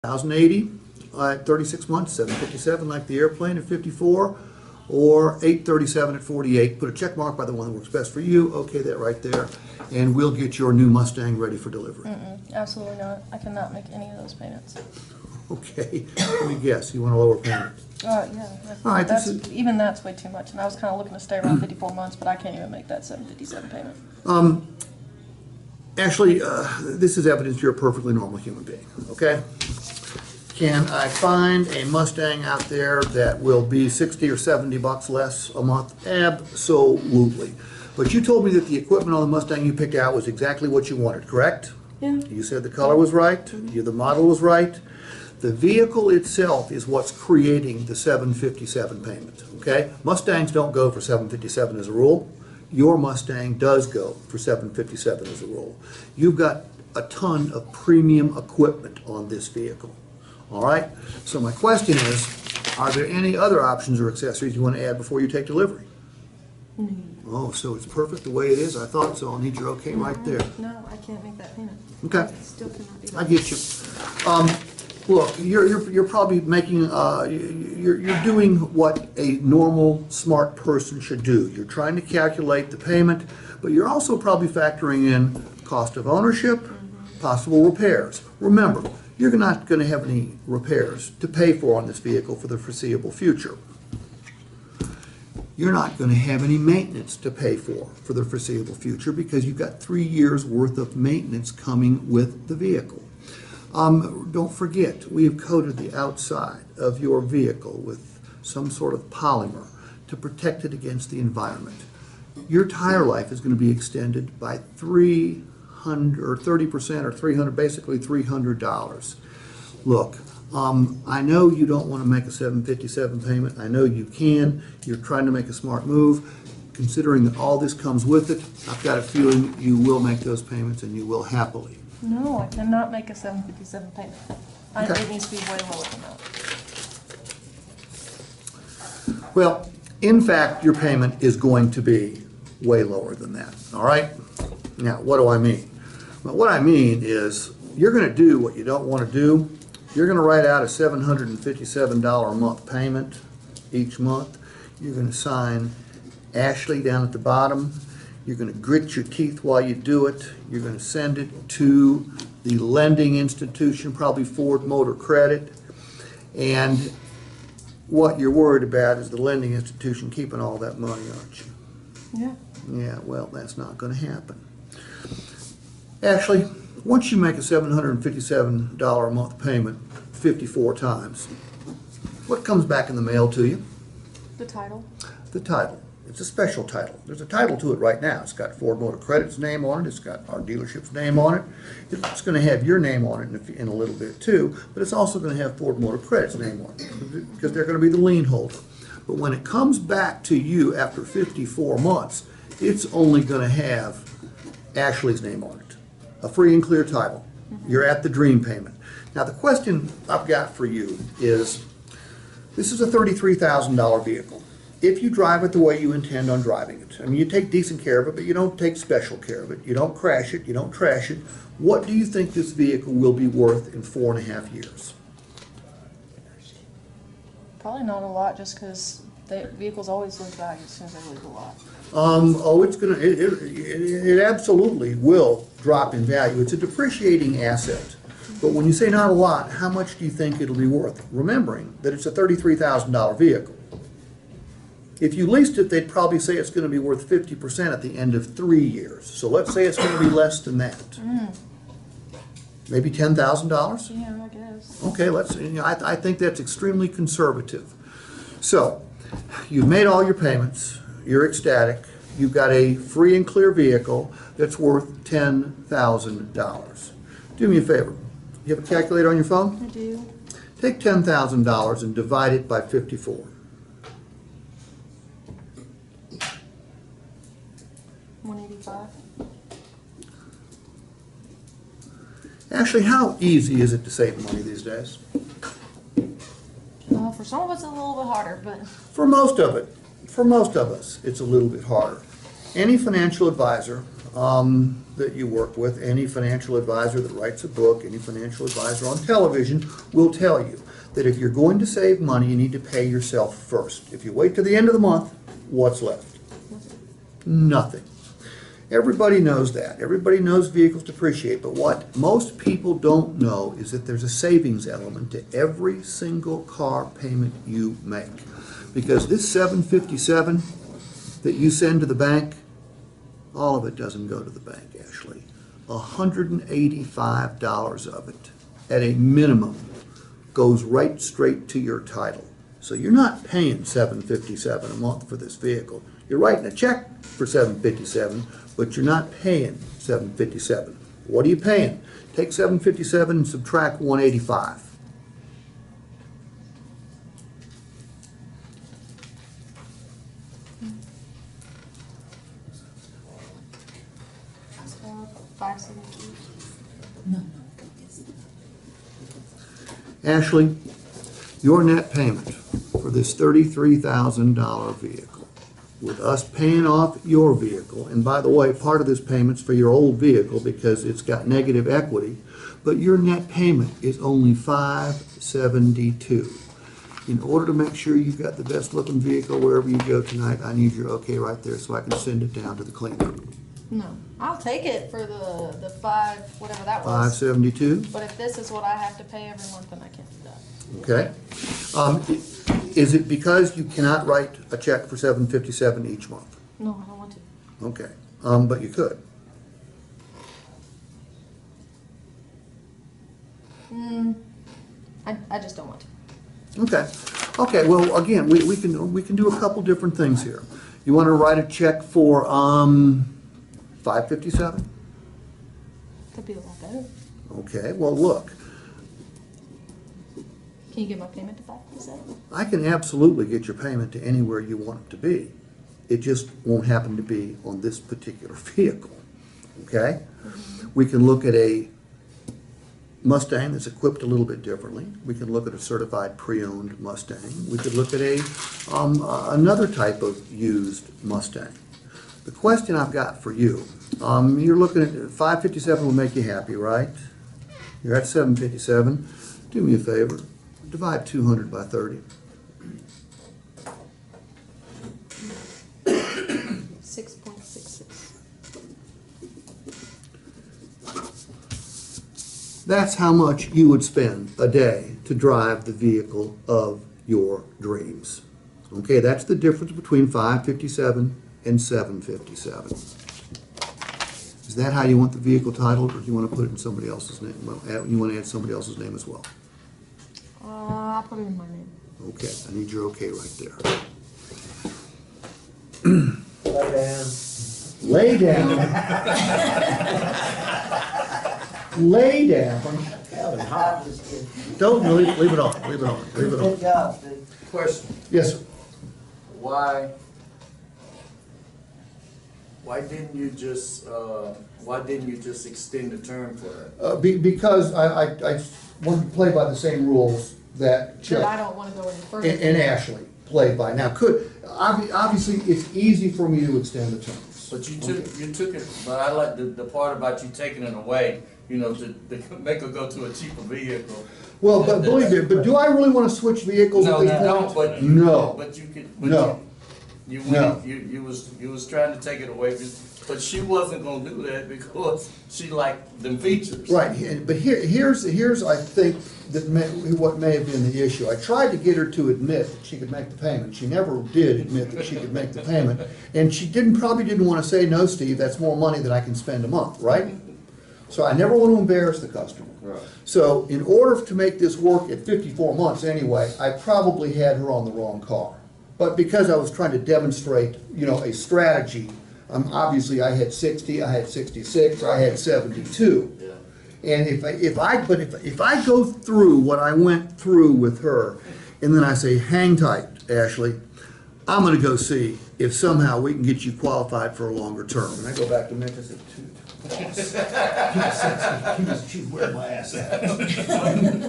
1,080 at 36 months, 757 like the airplane at 54, or 837 at 48. Put a check mark by the one that works best for you. Okay, that right there. And we'll get your new Mustang ready for delivery. Absolutely not. I cannot make any of those payments. Okay, let me guess. You want a lower payment? Yeah. All right, Even that's way too much. And I was kind of looking to stay around 54 months, but I can't even make that 757 payment. Actually, this is evidence you're a perfectly normal human being, okay? Can I find a Mustang out there that will be 60 or 70 bucks less a month? Absolutely. But you told me that the equipment on the Mustang you picked out was exactly what you wanted, correct? Yeah. You said the color was right, the model was right. The vehicle itself is what's creating the 757 payment, okay? Mustangs don't go for 757 as a rule. Your Mustang does go for 757 as a rule. You've got a ton of premium equipment on this vehicle, all right? So my question is, are there any other options or accessories you want to add before you take delivery? Oh, so it's perfect the way it is? I thought so. I'll need your okay right there. No, I can't make that payment. Okay. I still cannot do that. I get you. Look, you're probably making you're doing what a normal smart person should do. You're trying to calculate the payment, but you're also probably factoring in cost of ownership, possible repairs. Remember, you're not going to have any repairs to pay for on this vehicle for the foreseeable future. You're not going to have any maintenance to pay for the foreseeable future because you've got 3 years worth of maintenance coming with the vehicle. Don't forget, we have coated the outside of your vehicle with some sort of polymer to protect it against the environment. Your tire life is going to be extended by 300 or 30% or 300, basically $300. Look, I know you don't want to make a 757 payment. I know you can. You're trying to make a smart move. Considering that all this comes with it, I've got a feeling you will make those payments and you will happily. No, I cannot make a 757 payment. Okay. It needs to be way lower than that. Well, in fact, your payment is going to be way lower than that, all right? Now, what do I mean? Well, what I mean is you're going to do what you don't want to do. You're going to write out a $757 a month payment each month. You're going to sign Ashley down at the bottom. You're going to grit your teeth while you do it. You're going to send it to the lending institution, probably Ford Motor Credit. And what you're worried about is the lending institution keeping all that money, aren't you? Yeah. Yeah, well, that's not going to happen. Actually, once you make a $757 a month payment 54 times, what comes back in the mail to you? The title. The title. It's a special title. There's a title to it right now. It's got Ford Motor Credit's name on it. It's got our dealership's name on it. It's going to have your name on it in a little bit too, but it's also going to have Ford Motor Credit's name on it because they're going to be the lien holder. But when it comes back to you after 54 months, it's only going to have Ashley's name on it. A free and clear title. You're at the dream payment. Now the question I've got for you is, this is a $33,000 vehicle. If you drive it the way you intend on driving it, I mean, you take decent care of it, but you don't take special care of it. You don't crash it. You don't trash it. What do you think this vehicle will be worth in 4.5 years? Probably not a lot, just because vehicles always lose value as soon as they lose a lot. It absolutely will drop in value. It's a depreciating asset. But when you say not a lot, how much do you think it'll be worth? Remembering that it's a $33,000 vehicle. If you leased it, they'd probably say it's going to be worth 50% at the end of 3 years. So let's say it's going to be less than that. Maybe $10,000? Yeah, I guess. Okay, I think that's extremely conservative. So, you've made all your payments, you're ecstatic, you've got a free and clear vehicle that's worth $10,000. Do me a favor, you have a calculator on your phone? I do. Take $10,000 and divide it by 54. 185. Ashley, how easy is it to save money these days? For some of us, it's a little bit harder, but For most of us, it's a little bit harder. Any financial advisor that you work with, any financial advisor that writes a book, any financial advisor on television will tell you that if you're going to save money, you need to pay yourself first. If you wait to the end of the month, what's left? Nothing. Everybody knows that. Everybody knows vehicles depreciate, but what most people don't know is that there's a savings element to every single car payment you make. Because this $757 that you send to the bank, all of it doesn't go to the bank, Ashley. $185 of it, at a minimum, goes right straight to your title. So you're not paying $757 a month for this vehicle. You're writing a check for $757, but you're not paying $757. What are you paying? Take $757 and subtract $185. $570. No. Ashley, your net payment for this $33,000 vehicle, with us paying off your vehicle, and by the way, part of this payment's for your old vehicle because it's got negative equity, but your net payment is only $572. In order to make sure you've got the best looking vehicle wherever you go tonight, I need your okay right there so I can send it down to the cleaner. No, I'll take it for the five, whatever that was. $572, But if this is what I have to pay every month, then I can't do that. okay? Is it because you cannot write a check for $757 each month? No, I don't want to. Okay, but you could. I just don't want to. Okay, okay, well, again, we can do a couple different things here. You want to write a check for, $557? Could be a lot better. Okay, well, look, Can you get my payment to $557? I can absolutely get your payment to anywhere you want it to be. It just won't happen to be on this particular vehicle, okay? We can look at a Mustang that's equipped a little bit differently. We can look at a certified pre-owned Mustang. We could look at a another type of used Mustang. The question I've got for you, you're looking at $557 will make you happy, right? You're at $757. Do me a favor, divide 200 by 30. 6.66. That's how much you would spend a day to drive the vehicle of your dreams. Okay, that's the difference between $557 and $757. Is that how you want the vehicle titled, or do you want to put it in somebody else's name? Well, you want to add somebody else's name as well? I'll put it in my name. Okay, I need your okay right there. Lay down. Lay down. Lay down. Calvin, hot. Don't, leave it on, leave it on, leave it on. Good job, Steve. Question, Yes, sir. why didn't you just extend the term for that? Because I wanted to play by the same rules that But I Chuck don't want to go any further. and Ashley played by. Now, obviously, it's easy for me to extend the terms. But you took it, but I like the part about you taking it away, to make her go to a cheaper vehicle. Well, but believe me, but do I really want to switch vehicles at No, this you point? don't, but you, No. but you could, No. you No. went, you was trying to take it away, but she wasn't gonna do that because she liked them features. Right, but here's I think what may have been the issue. I tried to get her to admit that she could make the payment. She never did admit that she could make the payment, and she probably didn't want to say, "No, Steve, that's more money than I can spend a month," right? So I never want to embarrass the customer. Right. So in order to make this work at 54 months anyway, I probably had her on the wrong car. But because I was trying to demonstrate, a strategy, obviously I had 60, I had 66, I had 72. Yeah. And if I go through what I went through with her, and then I say, hang tight, Ashley, I'm gonna go see if somehow we can get you qualified for a longer term. And I go back to Memphis at 2. She's wearing my ass out.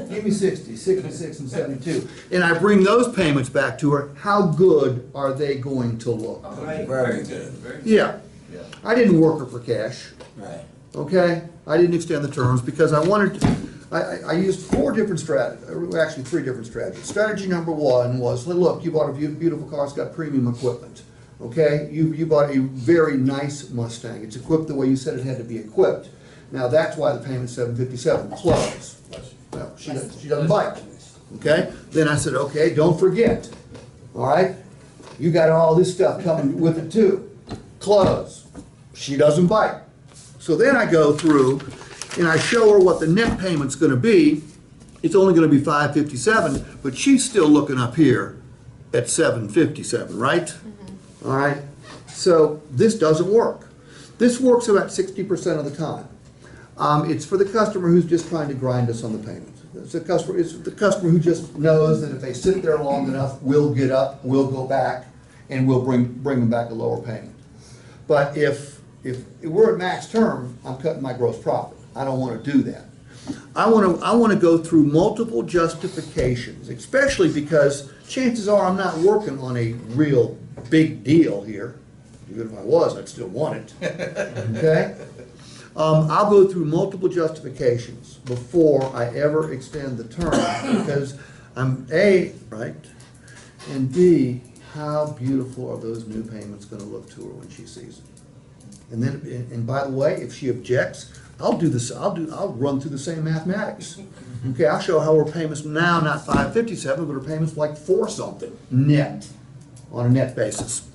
Give me 60, 66, and 72. And I bring those payments back to her. How good are they going to look? Right. Very good. Yeah. Yeah. I didn't work her for cash, Right. okay? I didn't extend the terms because I wanted, I used four different strategies, actually three different strategies. Strategy number one was, look, you bought a beautiful car, it's got premium equipment, okay? You bought a very nice Mustang. It's equipped the way you said it had to be equipped. Now, that's why the payment's $757, close. Well, she doesn't bite, okay? Then I said, okay, don't forget, all right? You got all this stuff coming with it too. Close. She doesn't bite. So then I go through and I show her what the net payment's gonna be. It's only gonna be $557, but she's still looking up here at $757, right? All right? So this doesn't work. This works about 60% of the time. It's for the customer who's just trying to grind us on the payment. It's the customer who just knows that if they sit there long enough, we'll get up, we'll go back, and we'll bring them back a lower payment. But if we're at max term, I'm cutting my gross profit. I don't want to do that. I want to go through multiple justifications, especially because chances are I'm not working on a real big deal here. Even if I was, I'd still want it. Okay? I'll go through multiple justifications before I ever extend the term because I'm A, right, and B, how beautiful are those new payments going to look to her when she sees it? And then, and by the way, if she objects, I'll do this. I'll run through the same mathematics. Okay, I'll show how her payments now not $557, but her payments like $4 something net on a net basis.